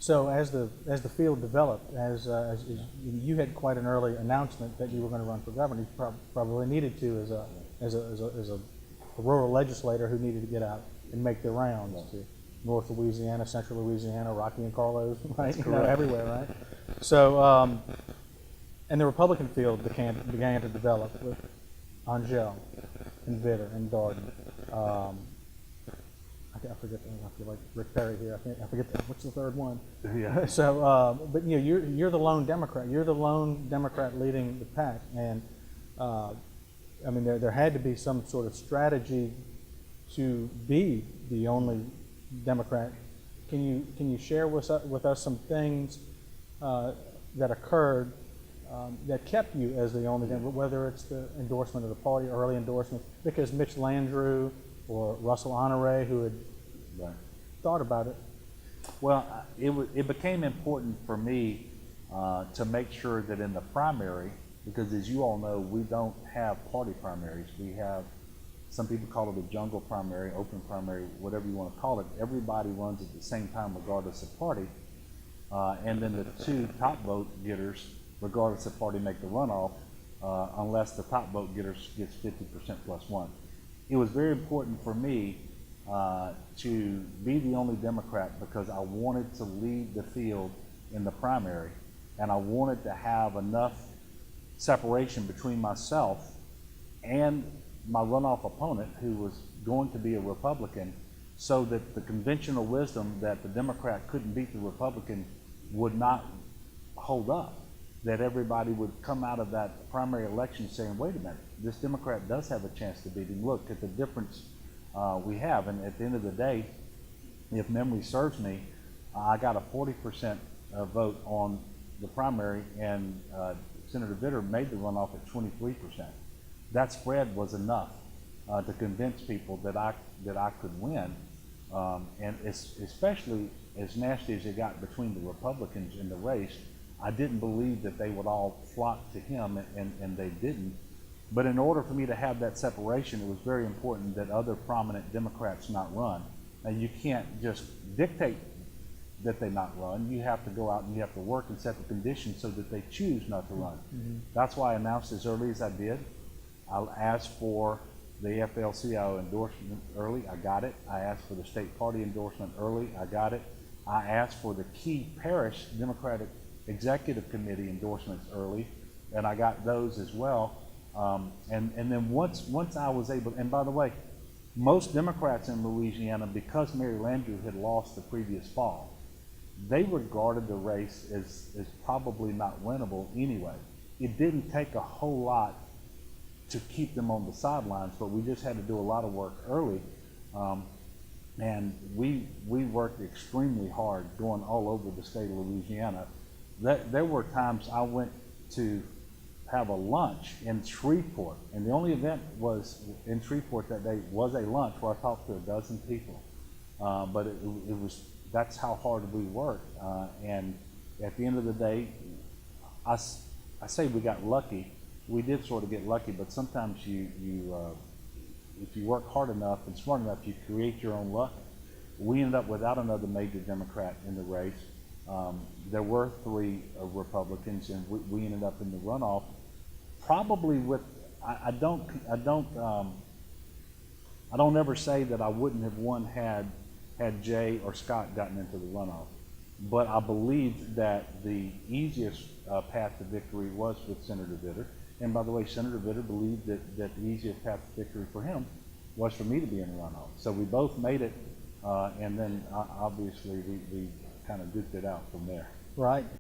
So as the field developed, as you had quite an early announcement that you were going to run for governor, you probably needed to as a rural legislator who needed to get out and make the rounds to North Louisiana, Central Louisiana, Rocky and Carlos, right? Everywhere, right? So and the Republican field began to develop with Angell and Vitter and Darden. I forget. I feel like Rick Perry here. I forget what's the third one. Yeah. So, but you're the lone Democrat. You're the lone Democrat leading the pack, and I mean there had to be some sort of strategy to be the only Democrat. Can you share with us some things that occurred that kept you as the only Democrat, whether it's the endorsement of the party, early endorsement, because Mitch Landrieu or Russell Honore, who had thought about it? Well, it became important for me to make sure that in the primary, because as you all know, we don't have party primaries. We have, some people call it a jungle primary, open primary, whatever you want to call it. Everybody runs at the same time regardless of party. And then the two top vote getters, regardless of party, make the runoff unless the top vote getter gets 50% plus one. It was very important for me to be the only Democrat because I wanted to lead the field in the primary, and I wanted to have enough separation between myself and my runoff opponent, who was going to be a Republican, so that the conventional wisdom that the Democrat couldn't beat the Republican would not hold up. That everybody would come out of that primary election saying, wait a minute, this Democrat does have a chance to beat him. Look at the difference we have. And at the end of the day, if memory serves me, I got a 40% vote on the primary, and Senator Vitter made the runoff at 23%. That spread was enough to convince people that I could win. And especially as nasty as it got between the Republicans in the race, I didn't believe that they would all flock to him, and they didn't. But in order for me to have that separation, it was very important that other prominent Democrats not run. And you can't just dictate that they not run. You have to go out and you have to work and set the conditions so that they choose not to run. Mm-hmm. That's why I announced as early as I did. I asked for the AFL-CIO endorsement early, I got it. I asked for the state party endorsement early, I got it. I asked for the key parish Democratic Executive Committee endorsements early, and I got those as well. And then once I was able, and by the way, most Democrats in Louisiana, because Mary Landrieu had lost the previous fall, they regarded the race as probably not winnable anyway. It didn't take a whole lot to keep them on the sidelines, but we just had to do a lot of work early. And we worked extremely hard going all over the state of Louisiana. There were times I went to have a lunch in Shreveport, and the only event was in Shreveport that day was a lunch where I talked to a dozen people. But it was, that's how hard we worked. And at the end of the day, I say we got lucky. We did sort of get lucky, but sometimes if you work hard enough and smart enough, you create your own luck. We ended up without another major Democrat in the race. There were 3 Republicans, and we ended up in the runoff. Probably with, I don't ever say that I wouldn't have won had Jay or Scott gotten into the runoff. But I believe that the easiest path to victory was with Senator Vitter. And by the way, Senator Vitter believed that the easiest path to victory for him was for me to be in the runoff. So we both made it, and then obviously we kind of duked it out from there. Right.